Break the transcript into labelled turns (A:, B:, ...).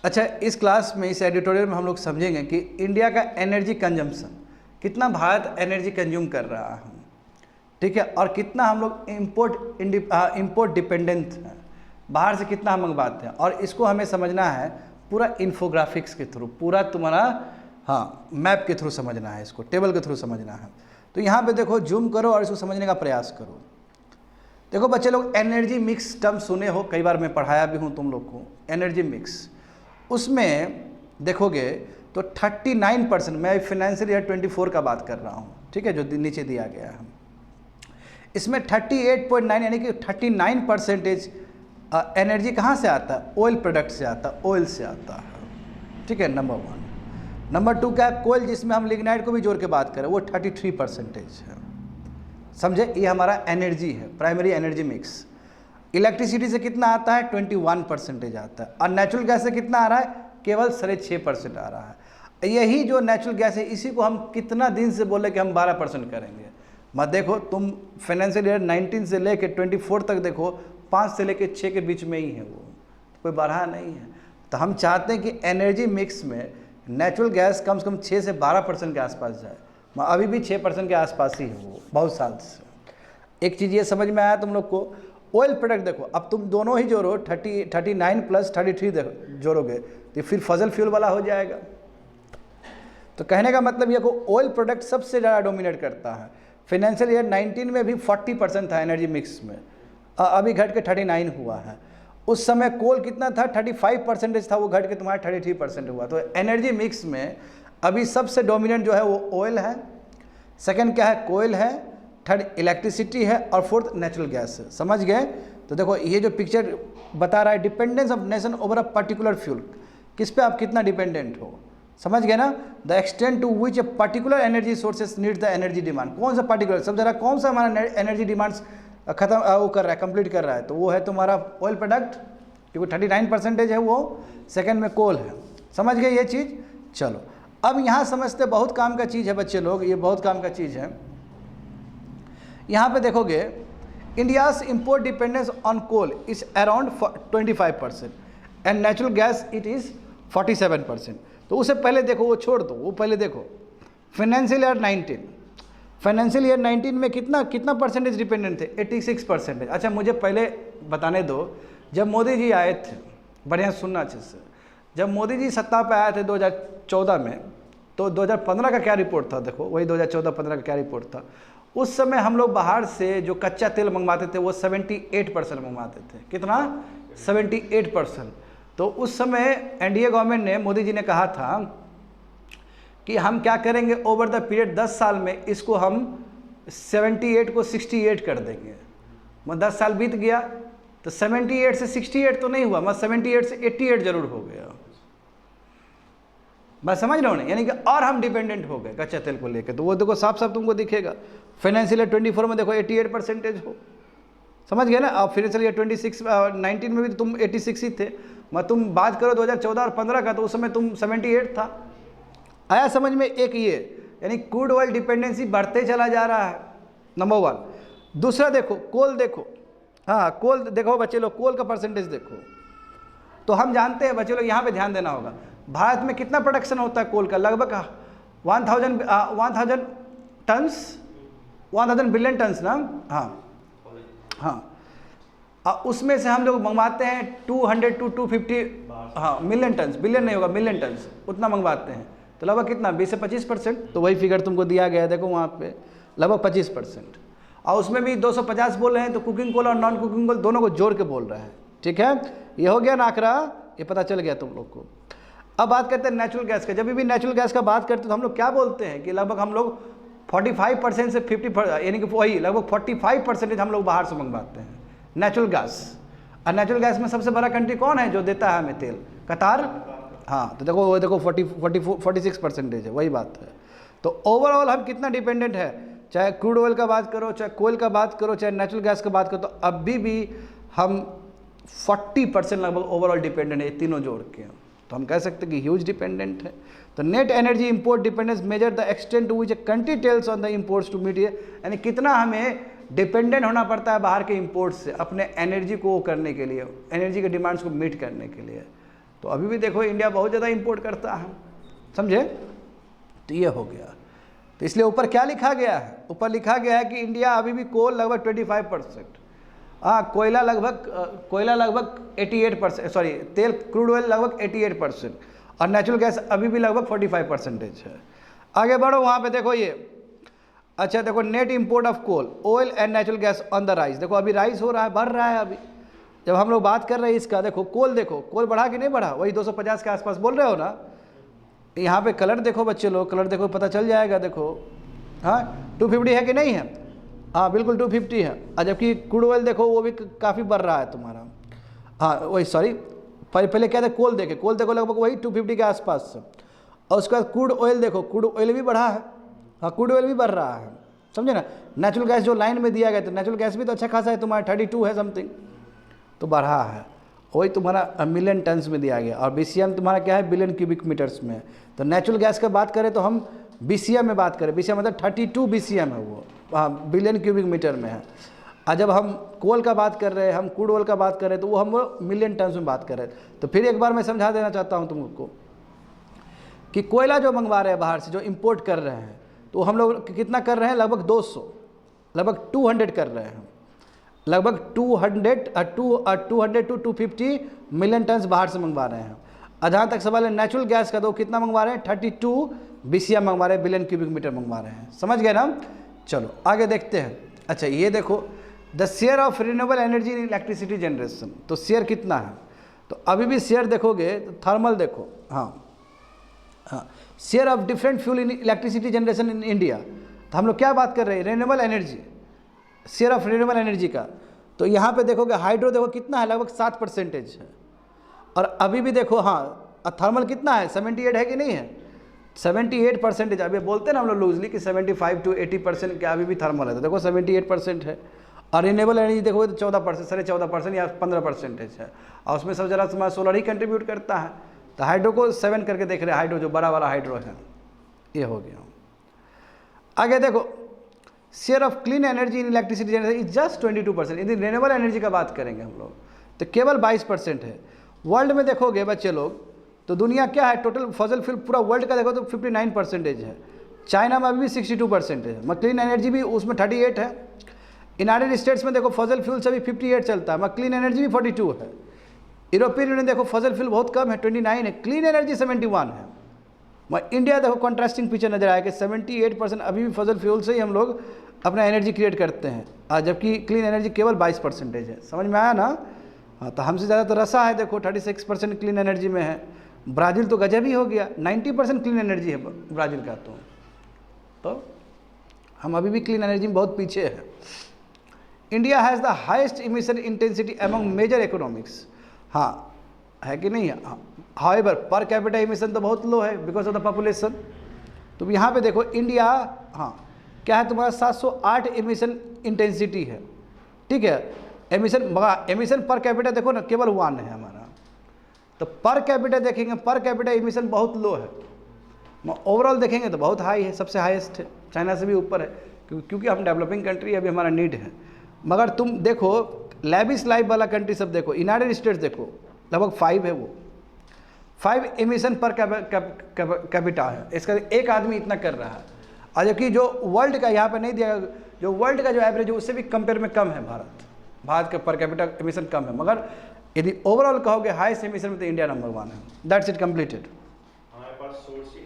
A: अच्छा, इस क्लास में, इस एडिटोरियल में हम लोग समझेंगे कि इंडिया का एनर्जी कंजम्पशन, कितना भारत एनर्जी कंज्यूम कर रहा है, ठीक है, और कितना हम लोग इम्पोर्ट डिपेंडेंट हैं, बाहर से कितना हम मंगवाते हैं। और इसको हमें समझना है पूरा इन्फोग्राफिक्स के थ्रू, पूरा तुम्हारा मैप के थ्रू समझना है, इसको टेबल के थ्रू समझना है। तो यहाँ पे देखो, जूम करो और इसको समझने का प्रयास करो। देखो बच्चे लोग, एनर्जी मिक्स टर्म सुने हो, कई बार मैं पढ़ाया भी हूँ तुम लोग को। एनर्जी मिक्स, उसमें देखोगे तो 39%, मैं फाइनेंशियल ईयर 24 का बात कर रहा हूँ, ठीक है, जो नीचे दिया गया है, इसमें 38.9 यानी कि 39% एनर्जी कहाँ से आता है? ऑयल प्रोडक्ट से आता है, ऑयल से आता है, ठीक है, नंबर 1। नंबर 2 क्या है? कोयल, जिसमें हम लिग्नाइट को भी जोड़ के बात करें, वो 33% है। समझे? ये हमारा एनर्जी है, प्राइमरी एनर्जी मिक्स। इलेक्ट्रिसिटी से कितना आता है? 21% आता है। और नेचुरल गैस से कितना आ रहा है? केवल 6.5% आ रहा है। यही जो नेचुरल गैस है, इसी को हम कितना दिन से बोले कि हम 12% करेंगे। मत देखो, तुम फाइनेंशियल ईयर 19 से लेके 24 तक देखो, 5 से लेके 6 के बीच में ही है, वो कोई बढ़ा नहीं है। तो हम चाहते हैं कि एनर्जी मिक्स में नेचुरल गैस कम से कम 6 से 12% के आसपास जाए। अभी भी 6% के आसपास ही है वो, बहुत साल से। एक चीज़ ये समझ में आया तुम लोग को, ऑयल प्रोडक्ट देखो, अब तुम दोनों ही जोड़ो, 39 प्लस 33 जोड़ोगे तो फिर फजल फ्यूल वाला हो जाएगा। तो कहने का मतलब ये को ऑयल प्रोडक्ट सबसे ज़्यादा डोमिनेट करता है। फाइनेंशियल ईयर 19 में भी 40% था एनर्जी मिक्स में, अभी घट के 39 हुआ है। उस समय कोल कितना था? 35% था, वो घट के तुम्हारा 33% हुआ। तो एनर्जी मिक्स में अभी सबसे डोमिनेंट जो है वो ऑयल है, सेकंड क्या है? कोयल है, थर्ड इलेक्ट्रिसिटी है, और फोर्थ नेचुरल गैस है। समझ गए? तो देखो, ये जो पिक्चर बता रहा है, dependence of nation over a particular fuel, किस पे आप कितना डिपेंडेंट हो। समझ गए ना? The extent to which a particular energy sources need the energy demand. कौन सा पर्टिकुलर, सब जरा कौन सा हमारा एनर्जी डिमांड्स खत्म वो कर रहा है, कंप्लीट कर रहा है? तो वो है तुम्हारा ऑयल प्रोडक्ट, क्योंकि 39% है वो, सेकंड में कोल है। समझ गए ये चीज़? चलो, अब यहाँ समझते, बहुत काम का चीज़ है बच्चे लोग, ये बहुत काम का चीज़ है। यहाँ पे देखोगे, India's import dependence on coal is around 25% and natural gas it is 47%। तो उसे पहले देखो, वो छोड़ दो, वो पहले देखो फाइनेंशियल ईयर 19, फाइनेंशियल ईयर 19 में कितना परसेंटेज डिपेंडेंट थे? 86%। अच्छा, मुझे पहले बताने दो, जब मोदी जी आए थे, बढ़िया सुनना अच्छे से, जब मोदी जी सत्ता पे आए थे 2014 में, तो 2015 का क्या रिपोर्ट था? देखो, वही 2014-15 का क्या रिपोर्ट था। उस समय हम लोग बाहर से जो कच्चा तेल मंगवाते थे वो 78% मंगवाते थे। कितना? 78%। तो उस समय एनडीए गवर्नमेंट ने, मोदी जी ने कहा था कि हम क्या करेंगे, ओवर द पीरियड 10 साल में इसको हम 78 को 68 कर देंगे। 10 साल बीत गया तो 78 से 68 तो नहीं हुआ, 78 से 88 जरूर हो गया। बस समझ रहे हो ना? यानी कि और हम डिपेंडेंट हो गए कच्चा तेल को लेकर। तो वो देखो, साफ साफ तुमको दिखेगा। फाइनेंशियल ईयर 24 में देखो 88% हो, समझ गए ना? अब फाइनेंशियल ईयर 19 में भी तो तुम 86 ही थे। तुम बात करो 2014 और 15 का, तो उस समय तुम 78 था। आया समझ में? एक ये, यानी क्रूड ऑयल डिपेंडेंसी बढ़ते चला जा रहा है, नंबर 1। दूसरा देखो, कोल देखो, हाँ कोल देखो बच्चे लोग, कोल का परसेंटेज देखो। तो हम जानते हैं बच्चे लोग, यहाँ पे ध्यान देना होगा, भारत में कितना प्रोडक्शन होता है कोल का? लगभग 1000 टन्स, 1000 बिलियन टन्स ना? हाँ। उसमें से हम लोग मंगवाते हैं 200 to 250 मिलियन टन्स, बिलियन नहीं होगा, मिलियन टन्स, उतना मंगवाते हैं। तो लगभग कितना? 20 से 25%। तो वही फिगर तुमको दिया गया है, देखो वहाँ पे लगभग 25%। और उसमें भी 250 बोल रहे हैं, तो कुकिंग कोल और नॉन कुकिंग कोल दोनों को जोड़ के बोल रहे हैं, ठीक है? ये हो गया ना आंकड़ा, ये पता चल गया तुम लोग को। अब बात करते हैं नेचुरल गैस का। जब भी नेचुरल गैस का बात करते हैं तो हम लोग क्या बोलते हैं कि लगभग हम लोग 45% से 50, यानी कि वही लगभग 45% हम लोग बाहर से मंगवाते हैं नेचुरल गैस। और नेचुरल गैस में सबसे बड़ा कंट्री कौन है जो देता है हमें तेल? कतार। हाँ, तो देखो वो देखो 46% है, वही बात है। तो ओवरऑल हम कितना डिपेंडेंट है, चाहे क्रूड ऑयल का बात करो, चाहे कोयल का बात करो, चाहे नेचुरल गैस का बात करो, तो अभी भी हम 40% लगभग ओवरऑल डिपेंडेंट है, ये तीनों जोड़ के। तो हम कह सकते हैं कि ह्यूज डिपेंडेंट है। तो net energy import dependence measure the extent to which a country tells on the imports to meet, यानी कितना हमें डिपेंडेंट होना पड़ता है बाहर के इंपोर्ट से अपने एनर्जी को करने के लिए, एनर्जी के डिमांड्स को मीट करने के लिए। तो अभी भी देखो इंडिया बहुत ज़्यादा इंपोर्ट करता है, समझे। तो ये हो गया। तो इसलिए ऊपर क्या लिखा गया है, ऊपर लिखा गया है कि इंडिया अभी भी कोल लगभग 25%, हाँ कोयला लगभग 88%, सॉरी तेल क्रूड ऑयल लगभग 88% और नेचुरल गैस अभी भी लगभग 45% है। आगे बढ़ो, वहाँ पे देखो ये, अच्छा देखो net import of coal oil and natural gas on the rise. देखो अभी राइज हो रहा है, बढ़ रहा है। अभी जब हम लोग बात कर रहे हैं इसका, देखो कोल बढ़ा कि नहीं बढ़ा, वही 250 के आसपास बोल रहे हो ना। यहाँ पे कलर देखो बच्चे लोग, कलर देखो पता चल जाएगा। देखो हाँ 250 है कि नहीं है, हाँ बिल्कुल 250 है। और जबकि क्रूड ऑयल देखो वो भी काफ़ी बढ़ रहा है तुम्हारा, हाँ वही सॉरी पहले क्या था, कोल देखो लगभग वही 250 के आसपास से। और उसके बाद क्रूड ऑयल देखो, क्रूड ऑयल भी बढ़ा है, हाँ क्रूड ऑयल भी बढ़ रहा है, समझे ना। नेचुरल गैस जो लाइन में दिया गया था, नेचुरल गैस भी तो अच्छा खासा है तुम्हारा, 32 है समथिंग, तो बढ़ा है। वही तुम्हारा मिलियन टन्स में दिया गया। और BCM तुम्हारा क्या है, बिलियन क्यूबिक मीटर्स में। तो नेचुरल गैस का बात करें तो हम BCM में बात करें, BCM मतलब 32 BCM है वो, हाँ बिलियन क्यूबिक मीटर में है। और जब हम कोल का बात कर रहे हैं, हम क्रूड ऑयल का बात कर रहे हैं, तो वो हम मिलियन टन्स में बात कर रहे हैं। तो फिर एक बार मैं समझा देना चाहता हूँ तुमको कि कोयला जो मंगवा रहे हैं बाहर से, जो इंपोर्ट कर रहे हैं, तो हम लोग कितना कर रहे हैं, लगभग 200 कर रहे हैं, लगभग 200 to 250 मिलियन टन्स बाहर से मंगवा रहे हैं। और जहाँ तक सवाल है नेचुरल गैस का, तो कितना मंगवा रहे हैं, 32 BCM मंगवा रहे हैं, बिलियन क्यूबिक मीटर मंगवा रहे हैं, समझ गए ना। चलो आगे देखते हैं। अच्छा ये देखो the share of renewable energy in electricity generation, तो शेयर कितना है। तो अभी भी शेयर देखोगे तो थर्मल देखो, हाँ share of different fuel in electricity generation in India. तो हम लोग क्या बात कर रहे हैं, renewable energy, share of renewable energy का। तो यहाँ पे देखोगे हाइड्रो देखो कितना है, लगभग 7% है। और अभी भी देखो हाँ थर्मल कितना है, 78 है कि नहीं है, 78%। अभी बोलते हैं ना हम लोग लूजली कि 75 to 80% क्या अभी भी थर्मल है, तो देखो 78% है। और रिन्यूएबल एनर्जी देखो तो 14%, 14.5% या 15% है। और उसमें सब जरा तुम्हारा सोलर ही कंट्रीब्यूट करता है। तो हाइड्रो को 7 करके देख रहे हैं, हाइड्रो जो बड़ा वाला हाइड्रो है, ये हो गया। आगे देखो share of clean energy in electricity generation is just 22%। यदि रिन्यूएबल एनर्जी का बात करेंगे हम लोग तो केवल 22% है। वर्ल्ड में देखोगे बच्चे लोग तो दुनिया क्या है, टोटल फॉसिल फ्यूल पूरा वर्ल्ड का देखो तो 59% है। चाइना में अभी भी 62% है, क्लीन एनर्जी भी उसमें 38 है। यूनाइटेड स्टेट्स में देखो फॉसिल फ्यूल से भी 58 चलता है, क्लीन एनर्जी भी 42 है। यूरोपियन यूनियन देखो फॉसिल फ्यूल बहुत कम है, 29 है, क्लीन एनर्जी 71 है। इंडिया देखो कॉन्ट्रास्टिंग पिक्चर नजर आएगा, 78% अभी भी फॉसिल फ्यूल से ही हम लोग अपना एनर्जी क्रिएट करते हैं, जबकि क्लीन एनर्जी केवल 22% है। समझ में आया ना। हाँ तो हमसे ज़्यादा तो रसा है, देखो 36% क्लीन एनर्जी में है। ब्राज़ील तो गजब ही हो गया, 90% क्लीन एनर्जी है ब्राज़ील का। तो हम अभी भी क्लीन एनर्जी में बहुत पीछे है। India has the highest emission intensity among major economics, हाँ है कि नहीं है। हाउएवर पर कैपिटा इमिशन तो बहुत लो है बिकॉज ऑफ द पॉपुलेशन। तो यहाँ पे देखो इंडिया, हाँ क्या है तुम्हारा 708 इमिशन इंटेंसिटी है, ठीक है। एमिशन पर कैपिटा देखो ना केवल 1 है हमारा। तो पर कैपिटा देखेंगे, पर कैपिटा इमिशन बहुत लो है। ओवरऑल देखेंगे तो बहुत हाई है, सबसे हाईएस्ट है, चाइना से भी ऊपर है, क्योंकि हम डेवलपिंग कंट्री अभी हमारा नीड है। मगर तुम देखो लैविश लाइफ वाला कंट्री सब देखो, यूनाइटेड स्टेट्स देखो लगभग 5 है, वो 5 एमिशन पर कैपिटा है। इसका एक आदमी इतना कर रहा है, और जबकि जो वर्ल्ड का यहाँ पे नहीं दिया, जो वर्ल्ड का जो एवरेज है उससे भी कंपेयर में कम है भारत का पर कैपिटा एमिशन कम है। मगर यदि ओवरऑल कहोगे हाईएस्ट एमिशन में तो इंडिया नंबर 1 है। That's it, completed.